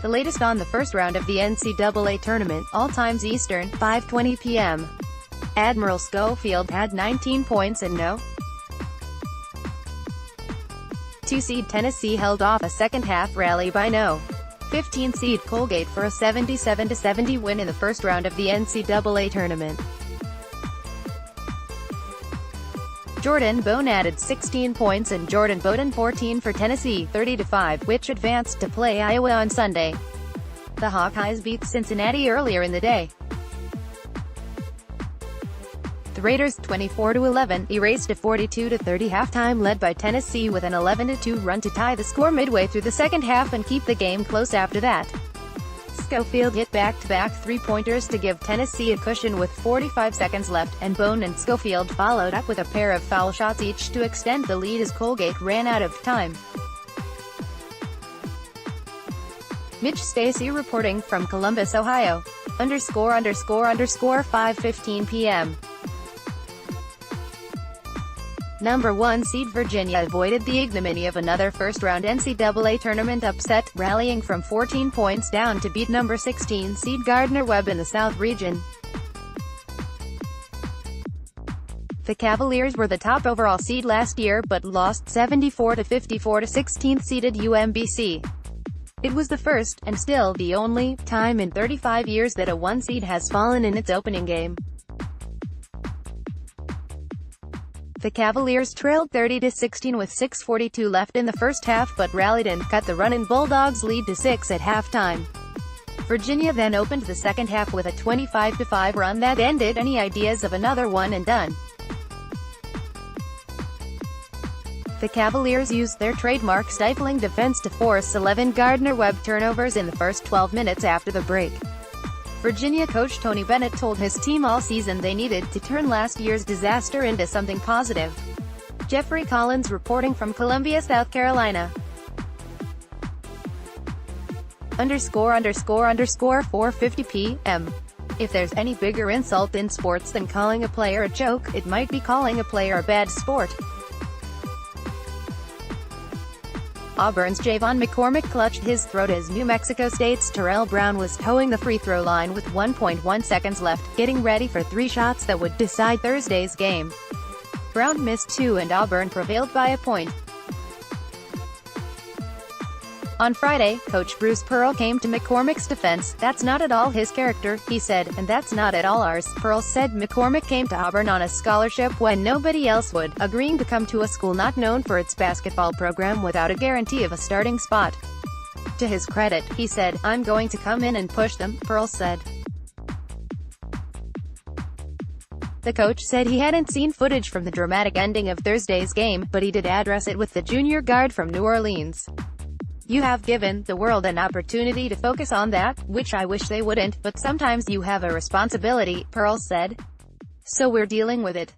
The latest on the first round of the NCAA Tournament, all times Eastern, 5:20 p.m. Admiral Schofield had 19 points and no. 2-seed Tennessee held off a second-half rally by no. 15-seed Colgate for a 77-70 win in the first round of the NCAA Tournament. Jordan Bowden added 16 points and Jordan Bowden 14 for Tennessee, 30-5, which advanced to play Iowa on Sunday. The Hawkeyes beat Cincinnati earlier in the day. The Raiders, 24-11, erased a 42-30 halftime lead by Tennessee with an 11-2 run to tie the score midway through the second half and keep the game close after that. Schofield hit back-to-back three-pointers to give Tennessee a cushion with 45 seconds left, and Bowden and Schofield followed up with a pair of foul shots each to extend the lead as Colgate ran out of time. Mitch Stacy reporting from Columbus, Ohio. ____ 5:15 p.m. Number 1 seed Virginia avoided the ignominy of another first-round NCAA tournament upset, rallying from 14 points down to beat number 16 seed Gardner-Webb in the South region. The Cavaliers were the top overall seed last year but lost 74-54 to 16th-seeded UMBC. It was the first, and still the only, time in 35 years that a 1 seed has fallen in its opening game. The Cavaliers trailed 30-16 with 6:42 left in the first half but rallied and cut the Runnin' Bulldogs' lead to 6 at halftime. Virginia then opened the second half with a 25-5 run that ended any ideas of another one and done. The Cavaliers used their trademark stifling defense to force 11 Gardner-Webb turnovers in the first 12 minutes after the break. Virginia coach Tony Bennett told his team all season they needed to turn last year's disaster into something positive. Jeffrey Collins reporting from Columbia, South Carolina. ____ 4:50 p.m. If there's any bigger insult in sports than calling a player a joke, it might be calling a player a bad sport. Auburn's Javon McCormick clutched his throat as New Mexico State's Terrell Brown was towing the free throw line with 1.1 seconds left, getting ready for 3 shots that would decide Thursday's game. Brown missed 2 and Auburn prevailed by a point. On Friday, Coach Bruce Pearl came to McCormick's defense. "That's not at all his character," he said, "and that's not at all ours." Pearl said McCormick came to Auburn on a scholarship when nobody else would, agreeing to come to a school not known for its basketball program without a guarantee of a starting spot. To his credit, he said, "I'm going to come in and push them," Pearl said. The coach said he hadn't seen footage from the dramatic ending of Thursday's game, but he did address it with the junior guard from New Orleans. "You have given the world an opportunity to focus on that, which I wish they wouldn't, but sometimes you have a responsibility," Pearl said. "So we're dealing with it.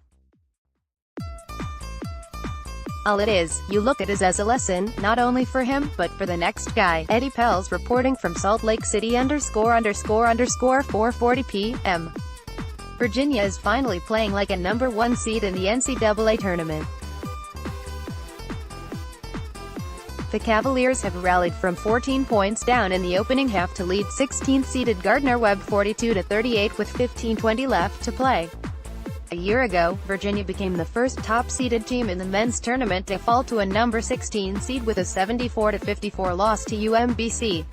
All it is, you look at it as a lesson, not only for him, but for the next guy." Eddie Pels reporting from Salt Lake City ____ 4:40 p.m. Virginia is finally playing like a number 1 seed in the NCAA tournament. The Cavaliers have rallied from 14 points down in the opening half to lead 16th-seeded Gardner-Webb 42-38 with 15:20 left to play. A year ago, Virginia became the first top-seeded team in the men's tournament to fall to a number 16 seed with a 74-54 loss to UMBC.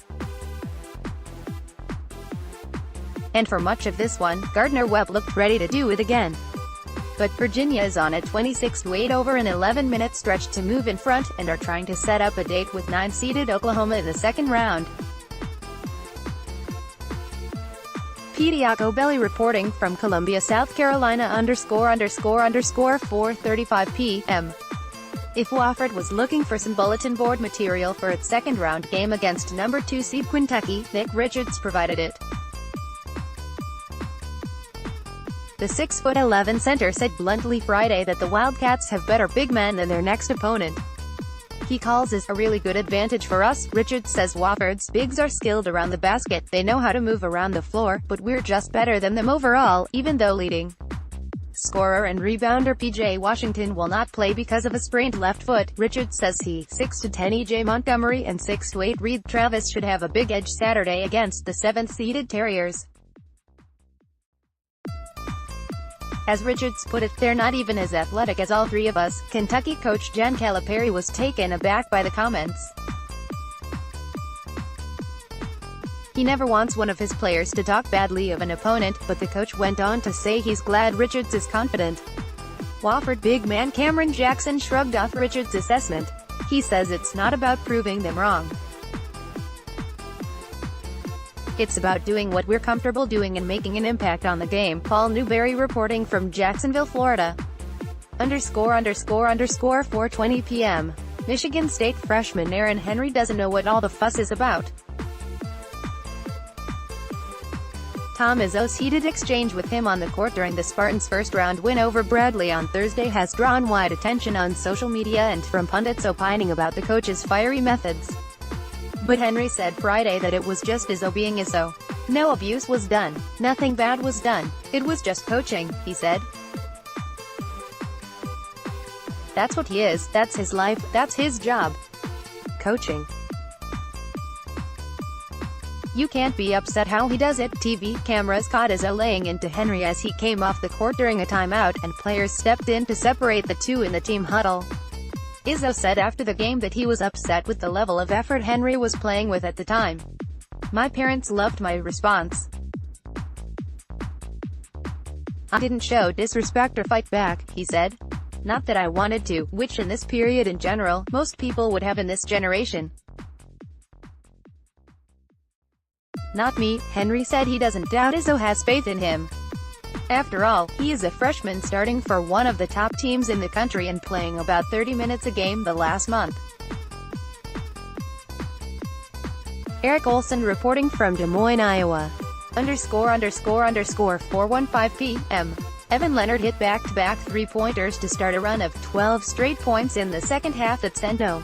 And for much of this one, Gardner-Webb looked ready to do it again. But Virginia is on a 26-8 over an 11-minute stretch to move in front, and are trying to set up a date with 9-seeded Oklahoma in the second round. Petey Acobelli reporting from Columbia, South Carolina ____ 4:35 p.m. If Wofford was looking for some bulletin board material for its second-round game against number 2 seed Kentucky, Nick Richards provided it. The 6'11" center said bluntly Friday that the Wildcats have better big men than their next opponent. He calls this a really good advantage for us. Richards says Wofford's bigs are skilled around the basket, they know how to move around the floor, but we're just better than them overall, even though leading. Scorer and rebounder P.J. Washington will not play because of a sprained left foot. Richards says he, 6-10 E.J. Montgomery and 6-8 Reed Travis should have a big edge Saturday against the 7th-seeded Terriers. As Richards put it, "They're not even as athletic as all three of us." Kentucky coach Jan Calipari was taken aback by the comments. He never wants one of his players to talk badly of an opponent, but the coach went on to say he's glad Richards is confident. Wofford big man Cameron Jackson shrugged off Richards' assessment. He says it's not about proving them wrong. It's about doing what we're comfortable doing and making an impact on the game. Paul Newberry reporting from Jacksonville, Florida. ___4:20 p.m. Michigan State freshman Aaron Henry doesn't know what all the fuss is about. Tom Izzo's heated exchange with him on the court during the Spartans' first-round win over Bradley on Thursday has drawn wide attention on social media and from pundits opining about the coach's fiery methods. But Henry said Friday that it was just Izzo being Izzo. No abuse was done. Nothing bad was done. It was just coaching, he said. That's what he is, that's his life, that's his job. Coaching. You can't be upset how he does it. TV cameras caught Izzo laying into Henry as he came off the court during a timeout, and players stepped in to separate the two in the team huddle. Izzo said after the game that he was upset with the level of effort Henry was playing with at the time. "My parents loved my response. I didn't show disrespect or fight back," he said. "Not that I wanted to, which in this period in general, most people would have in this generation. Not me." Henry said he doesn't doubt Izzo has faith in him. After all, he is a freshman starting for one of the top teams in the country and playing about 30 minutes a game the last month. Eric Olson reporting from Des Moines, Iowa. ___4:15 p.m. Evan Leonard hit back-to-back three-pointers to start a run of 12 straight points in the second half at Sendo.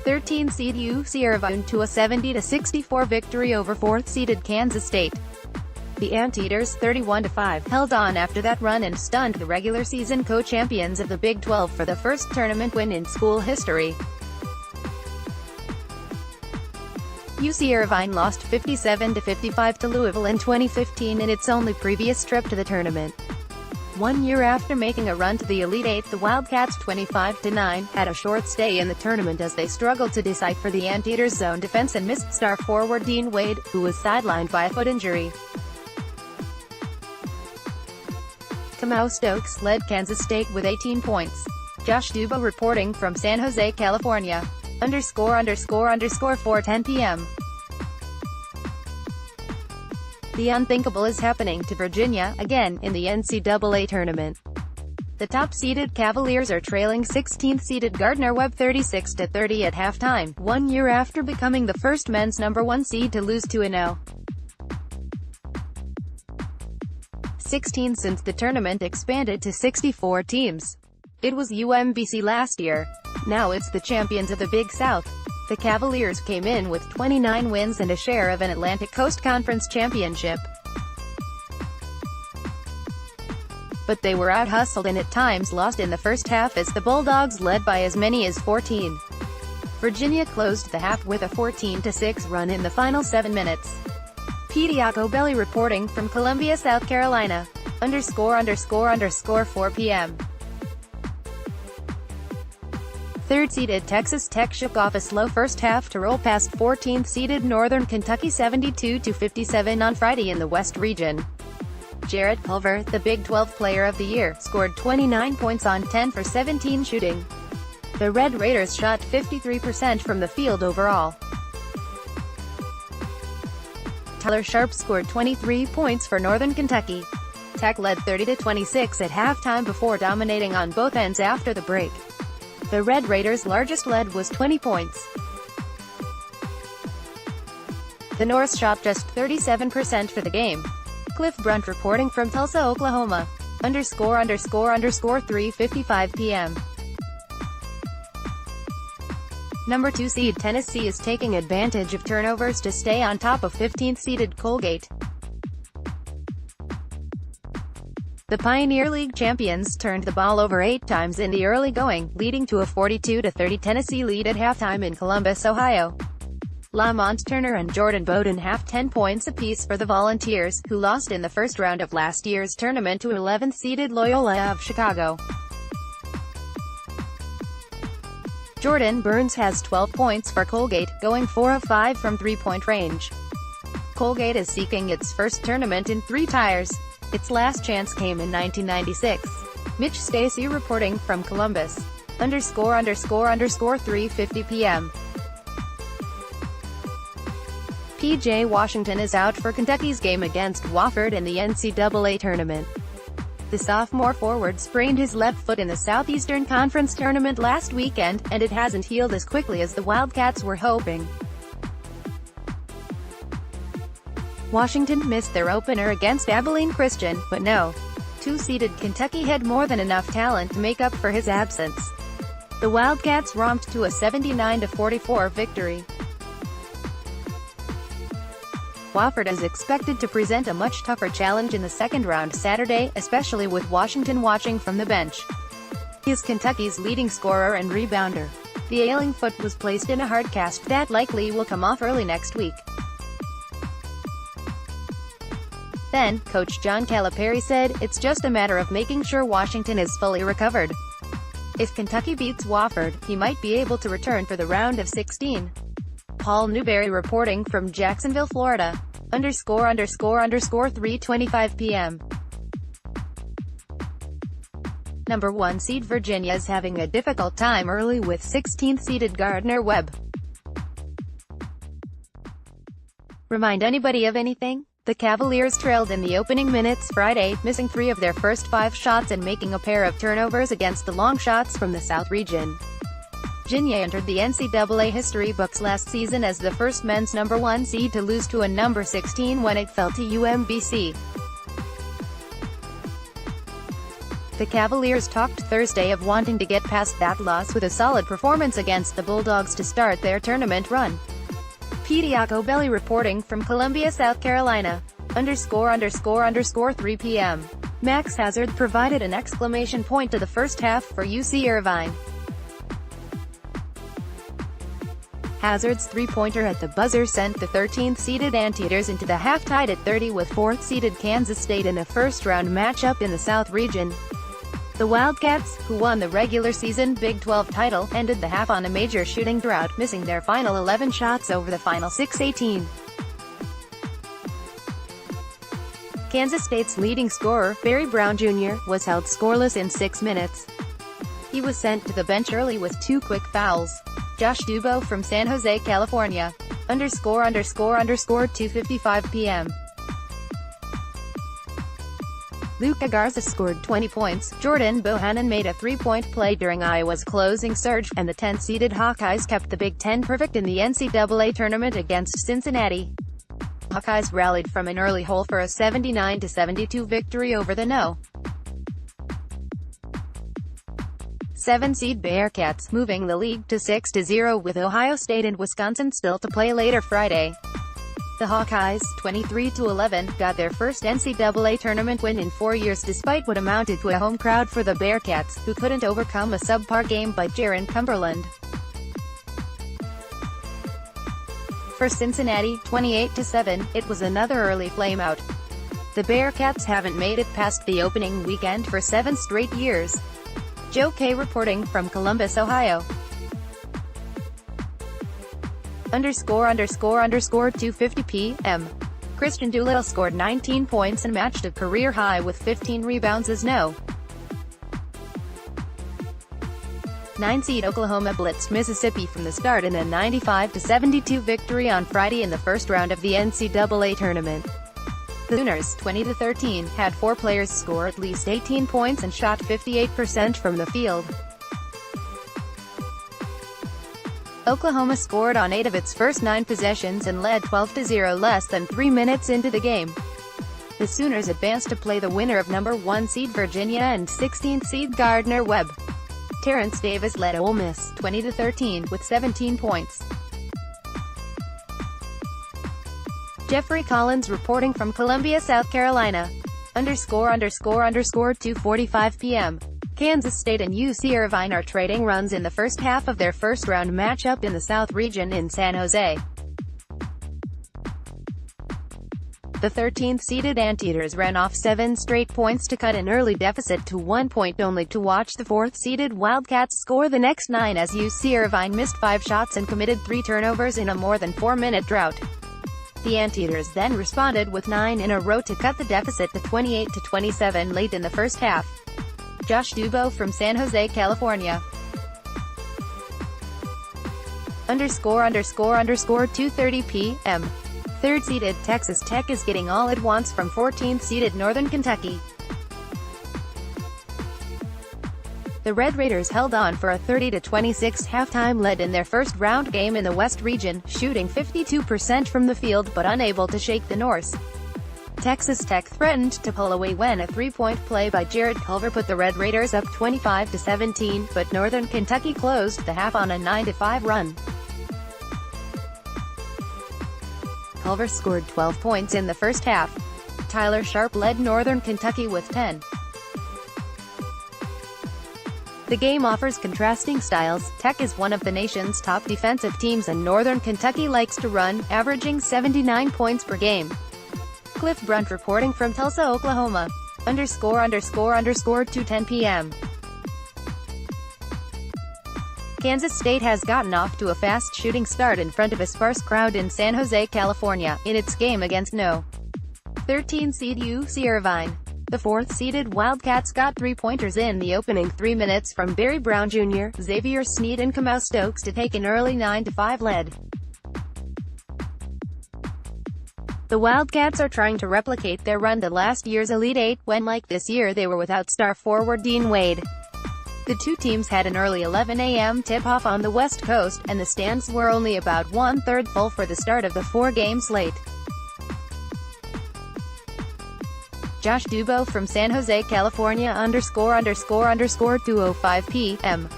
13-seed UC Irvine to a 70-64 victory over 4th-seeded Kansas State. The Anteaters, 31-5, held on after that run and stunned the regular season co-champions of the Big 12 for the first tournament win in school history. UC Irvine lost 57-55 to Louisville in 2015 in its only previous trip to the tournament. 1 year after making a run to the Elite Eight, the Wildcats 25-9 had a short stay in the tournament as they struggled to decipher the Anteaters' zone defense and missed star forward Dean Wade, who was sidelined by a foot injury. Kamau Stokes led Kansas State with 18 points. Josh Duba reporting from San Jose, California. ___4:10 p.m. The unthinkable is happening to Virginia, again, in the NCAA Tournament. The top-seeded Cavaliers are trailing 16th-seeded Gardner-Webb 36-30 at halftime, 1 year after becoming the first men's #1 seed to lose to a 16 since the tournament expanded to 64 teams. It was UMBC last year. Now it's the champions of the Big South. The Cavaliers came in with 29 wins and a share of an Atlantic Coast Conference championship. But they were out-hustled and at times lost in the first half as the Bulldogs led by as many as 14. Virginia closed the half with a 14-6 run in the final 7 minutes. Pediaco Belli reporting from Columbia, South Carolina. ___4 p.m. Third-seeded Texas Tech shook off a slow first half to roll past 14th-seeded Northern Kentucky 72-57 on Friday in the West region. Jared Culver, the Big 12 Player of the Year, scored 29 points on 10 for 17 shooting. The Red Raiders shot 53% from the field overall. Tyler Sharp scored 23 points for Northern Kentucky. Tech led 30-26 at halftime before dominating on both ends after the break. The Red Raiders' largest lead was 20 points. The Norse shot just 37% for the game. Cliff Brunt reporting from Tulsa, Oklahoma. ___3:55 p.m. Number 2 seed Tennessee is taking advantage of turnovers to stay on top of 15th-seeded Colgate. The Pioneer League champions turned the ball over 8 times in the early going, leading to a 42-30 Tennessee lead at halftime in Columbus, Ohio. Lamont Turner and Jordan Bowden have 10 points apiece for the Volunteers, who lost in the first round of last year's tournament to 11th-seeded Loyola of Chicago. Jordan Burns has 12 points for Colgate, going 4 of 5 from three-point range. Colgate is seeking its first tournament in 3 tires. Its last chance came in 1996. Mitch Stacy reporting from Columbus. ___3:50 p.m. P.J. Washington is out for Kentucky's game against Wofford in the NCAA Tournament. The sophomore forward sprained his left foot in the Southeastern Conference Tournament last weekend, and it hasn't healed as quickly as the Wildcats were hoping. Washington missed their opener against Abilene Christian, but no. 2-seeded Kentucky had more than enough talent to make up for his absence. The Wildcats romped to a 79-44 victory. Wofford is expected to present a much tougher challenge in the second round Saturday, especially with Washington watching from the bench. He is Kentucky's leading scorer and rebounder. The ailing foot was placed in a hard cast that likely will come off early next week. Then, Coach John Calipari said, "It's just a matter of making sure Washington is fully recovered. If Kentucky beats Wofford, he might be able to return for the round of 16. Paul Newberry reporting from Jacksonville, Florida. ___3:25 p.m. Number 1 seed Virginia is having a difficult time early with 16th-seeded Gardner Webb. Remind anybody of anything? The Cavaliers trailed in the opening minutes Friday, missing 3 of their first 5 shots and making a pair of turnovers against the long shots from the South region. Virginia entered the NCAA history books last season as the first men's number 1 seed to lose to a number 16 when it fell to UMBC. The Cavaliers talked Thursday of wanting to get past that loss with a solid performance against the Bulldogs to start their tournament run. Petey Acobelli reporting from Columbia, South Carolina. ___3 p.m. Max Hazard provided an exclamation point to the first half for UC Irvine. Hazard's three-pointer at the buzzer sent the 13th-seeded Anteaters into the half tied at 30 with 4th-seeded Kansas State in a first-round matchup in the South region. The Wildcats, who won the regular season Big 12 title, ended the half on a major shooting drought, missing their final 11 shots over the final 6-18. Kansas State's leading scorer, Barry Brown Jr., was held scoreless in 6 minutes. He was sent to the bench early with 2 quick fouls. Josh Dubow from San Jose, California. ___2:55 p.m. Luka Garza scored 20 points, Jordan Bowden made a 3-point play during Iowa's closing surge, and the 10th-seeded Hawkeyes kept the Big Ten perfect in the NCAA Tournament against Cincinnati. Hawkeyes rallied from an early hole for a 79-72 victory over the No. 7-seed Bearcats, moving the league to 6-0 with Ohio State and Wisconsin still to play later Friday. The Hawkeyes, 23-11, got their first NCAA tournament win in 4 years despite what amounted to a home crowd for the Bearcats, who couldn't overcome a subpar game by Jaron Cumberland. For Cincinnati, 28-7, it was another early flameout. The Bearcats haven't made it past the opening weekend for 7 straight years. Joe K. reporting from Columbus, Ohio. ___2:50 p.m. Christian Doolittle scored 19 points and matched a career high with 15 rebounds as No. 9-seed Oklahoma blitzed Mississippi from the start in a 95-72 victory on Friday in the first round of the NCAA Tournament. The Sooners, 20-13, had 4 players score at least 18 points and shot 58% from the field. Oklahoma scored on 8 of its first 9 possessions and led 12-0 less than 3 minutes into the game. The Sooners advanced to play the winner of number 1 seed Virginia and 16th seed Gardner Webb. Terrence Davis led Ole Miss, 20-13, with 17 points. Jeffrey Collins reporting from Columbia, South Carolina. 2:45 p.m. Kansas State and UC Irvine are trading runs in the first half of their first-round matchup in the South region in San Jose. The 13th-seeded Anteaters ran off 7 straight points to cut an early deficit to 1 point, only to watch the 4th-seeded Wildcats score the next 9 as UC Irvine missed 5 shots and committed 3 turnovers in a more than 4-minute drought. The Anteaters then responded with 9 in a row to cut the deficit to 28-27 late in the first half. Josh Dubow from San Jose, California. 2:30 p.m. Third-seeded Texas Tech is getting all it wants from 14th-seeded Northern Kentucky. The Red Raiders held on for a 30-26 halftime lead in their first-round game in the West region, shooting 52% from the field but unable to shake the Norse. Texas Tech threatened to pull away when a three-point play by Jared Culver put the Red Raiders up 25-17, but Northern Kentucky closed the half on a 9-5 run. Culver scored 12 points in the first half. Tyler Sharp led Northern Kentucky with 10. The game offers contrasting styles. Tech is one of the nation's top defensive teams and Northern Kentucky likes to run, averaging 79 points per game. Cliff Brunt reporting from Tulsa, Oklahoma. 2:10 p.m. Kansas State has gotten off to a fast shooting start in front of a sparse crowd in San Jose, California, in its game against No. 13-seed UC Irvine. The 4th-seeded Wildcats got 3-pointers in the opening 3 minutes from Barry Brown Jr., Xavier Sneed and Kamau Stokes to take an early 9-5 lead. The Wildcats are trying to replicate their run to last year's Elite Eight, when like this year they were without star forward Dean Wade. The two teams had an early 11 a.m. tip-off on the West Coast, and the stands were only about 1/3 full for the start of the 4-game slate. Josh Dubow from San Jose, California. 2:05 p.m.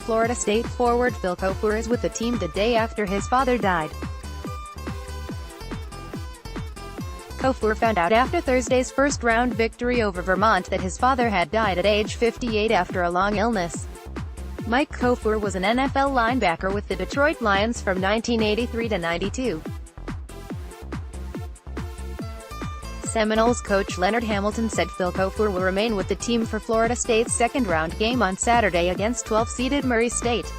Florida State forward Phil Cofer is with the team the day after his father died. Cofer found out after Thursday's first-round victory over Vermont that his father had died at age 58 after a long illness. Mike Cofer was an NFL linebacker with the Detroit Lions from 1983 to 92. Seminoles coach Leonard Hamilton said Phil Cofer will remain with the team for Florida State's second-round game on Saturday against 12th-seeded Murray State.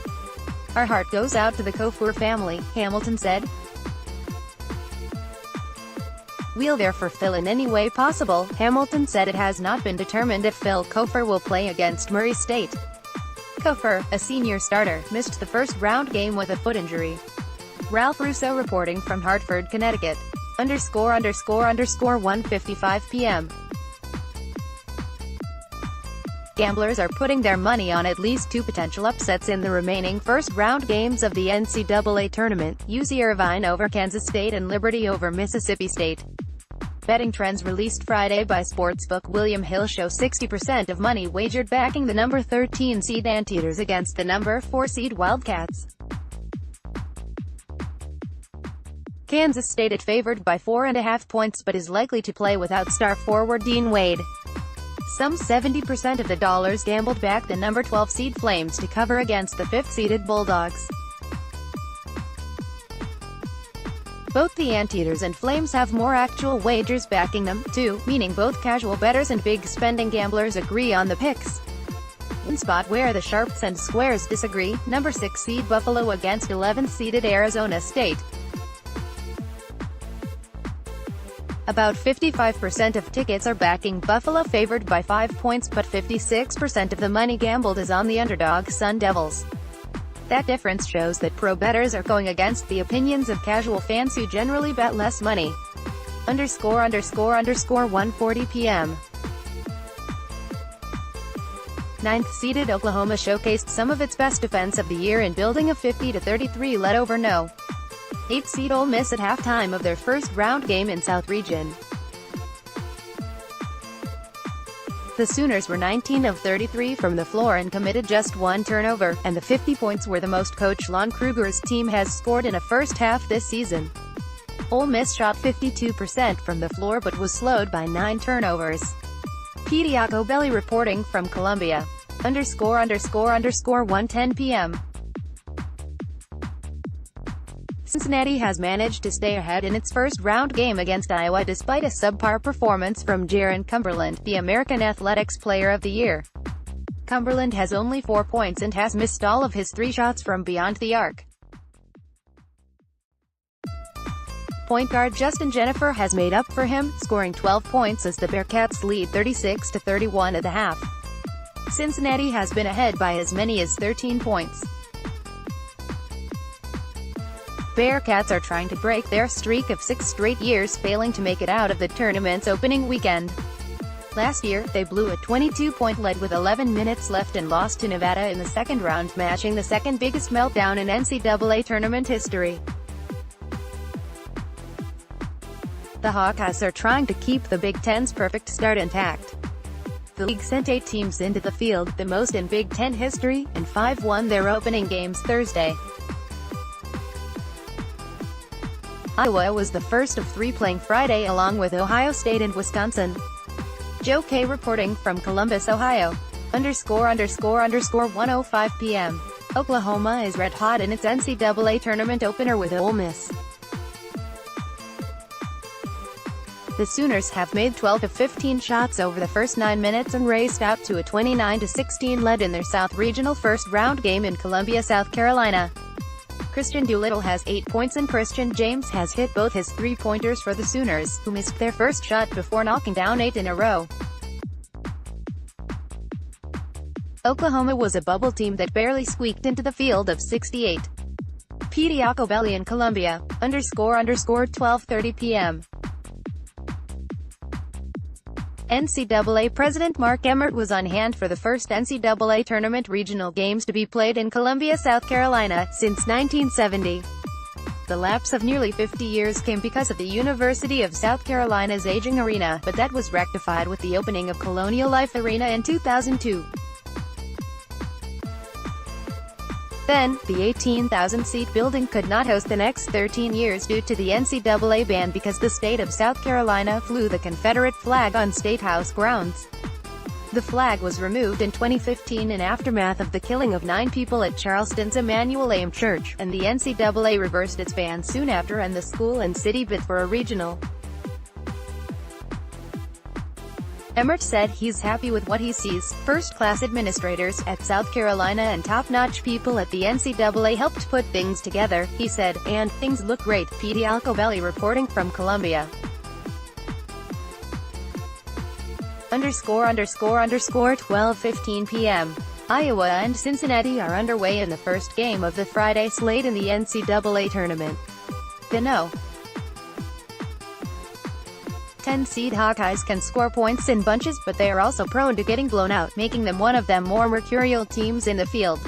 "Our heart goes out to the Cofer family," Hamilton said. "We'll there for Phil in any way possible," Hamilton said. It has not been determined if Phil Cofer will play against Murray State. Cofer, a senior starter, missed the first-round game with a foot injury. Ralph Russo reporting from Hartford, Connecticut. 1:55 p.m. Gamblers are putting their money on at least 2 potential upsets in the remaining first-round games of the NCAA Tournament: UC Irvine over Kansas State and Liberty over Mississippi State. Betting trends released Friday by sportsbook William Hill show 60% of money wagered backing the number 13 seed Anteaters against the number 4 seed Wildcats. Kansas State is favored by 4.5 points but is likely to play without star forward Dean Wade. Some 70% of the dollars gambled back the number 12 seed Flames to cover against the 5th-seeded Bulldogs. Both the Anteaters and Flames have more actual wagers backing them, too, meaning both casual bettors and big-spending gamblers agree on the picks. One spot where the sharps and squares disagree: number 6 seed Buffalo against 11th-seeded Arizona State. About 55% of tickets are backing Buffalo favored by 5 points, but 56% of the money gambled is on the underdog Sun Devils. That difference shows that pro bettors are going against the opinions of casual fans who generally bet less money. 1:40 p.m. 9th-seeded Oklahoma showcased some of its best defense of the year in building a 50-33 lead over No. 8th-seed Ole Miss at halftime of their first-round game in South Region. The Sooners were 19 of 33 from the floor and committed just 1 turnover, and the 50 points were the most Coach Lon Kruger's team has scored in a first half this season. Ole Miss shot 52% from the floor but was slowed by 9 turnovers. Petey Jacobelli reporting from Columbia. _____ 1:10 p.m. Cincinnati has managed to stay ahead in its first-round game against Iowa despite a subpar performance from Jaron Cumberland, the American Athletics Player of the Year. Cumberland has only 4 points and has missed all of his 3 shots from beyond the arc. Point guard Justin Jennifer has made up for him, scoring 12 points as the Bearcats lead 36-31 at the half. Cincinnati has been ahead by as many as 13 points. Bearcats are trying to break their streak of 6 straight years failing to make it out of the tournament's opening weekend. Last year, they blew a 22-point lead with 11 minutes left and lost to Nevada in the second round, matching the second biggest meltdown in NCAA tournament history. The Hawkeyes are trying to keep the Big Ten's perfect start intact. The league sent 8 teams into the field, the most in Big Ten history, and 5 won their opening games Thursday. Iowa was the first of 3 playing Friday along with Ohio State and Wisconsin. Joe K. reporting from Columbus, Ohio. ____ 1:05 p.m. Oklahoma is red hot in its NCAA tournament opener with Ole Miss. The Sooners have made 12 of 15 shots over the first 9 minutes and raced out to a 29-16 lead in their South Regional first-round game in Columbia, South Carolina. Christian Doolittle has 8 points and Christian James has hit both his 3-pointers for the Sooners, who missed their first shot before knocking down 8 in a row. Oklahoma was a bubble team that barely squeaked into the field of 68. Petey Jacobelli in Columbia. ____ 12:30 p.m. NCAA President Mark Emmert was on hand for the first NCAA Tournament regional games to be played in Columbia, South Carolina, since 1970. The lapse of nearly 50 years came because of the University of South Carolina's aging arena, but that was rectified with the opening of Colonial Life Arena in 2002. Then, the 18,000-seat building could not host the next 13 years due to the NCAA ban because the state of South Carolina flew the Confederate flag on State House grounds. The flag was removed in 2015 in aftermath of the killing of 9 people at Charleston's Emanuel AME Church, and the NCAA reversed its ban soon after and the school and city bid for a regional. Emmert said he's happy with what he sees. First-class administrators at South Carolina and top-notch people at the NCAA helped put things together, he said, and things look great. Petey Jacobelli reporting from Columbia. ____ 12:15 p.m. Iowa and Cincinnati are underway in the first game of the Friday slate in the NCAA tournament. The No. 10-seed Hawkeyes can score points in bunches, but they are also prone to getting blown out, making them one of the more mercurial teams in the field.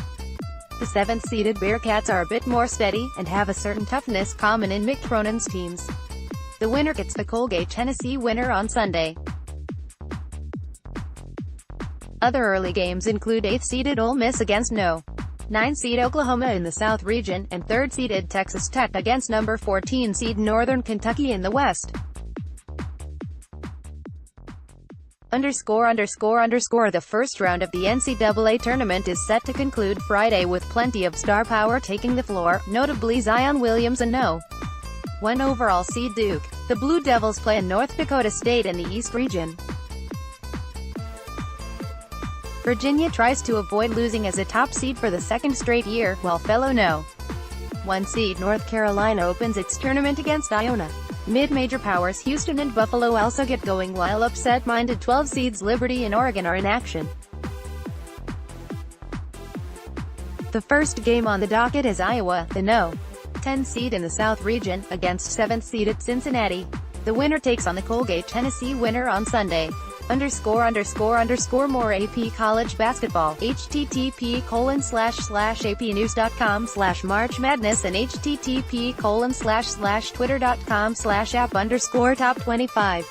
The 7th-seeded Bearcats are a bit more steady, and have a certain toughness common in Mick Cronin's teams. The winner gets the Colgate Tennessee winner on Sunday. Other early games include 8th-seeded Ole Miss against No. 9-seed Oklahoma in the South region, and 3rd-seeded Texas Tech against number 14-seed Northern Kentucky in the West. ____ The first round of the NCAA tournament is set to conclude Friday with plenty of star power taking the floor, notably Zion Williams and No. 1 overall seed Duke. The Blue Devils play in North Dakota State in the East region. Virginia tries to avoid losing as a top seed for the 2nd straight year, while fellow No. 1 seed North Carolina opens its tournament against Iona. Mid-major powers Houston and Buffalo also get going while upset-minded 12 seeds Liberty and Oregon are in action. The first game on the docket is Iowa, the No. 10 seed in the South region, against 7th seeded Cincinnati. The winner takes on the Colgate Tennessee winner on Sunday. ____ More AP College Basketball. http://apnews.com/March Madness and http://twitter.com/app_top25.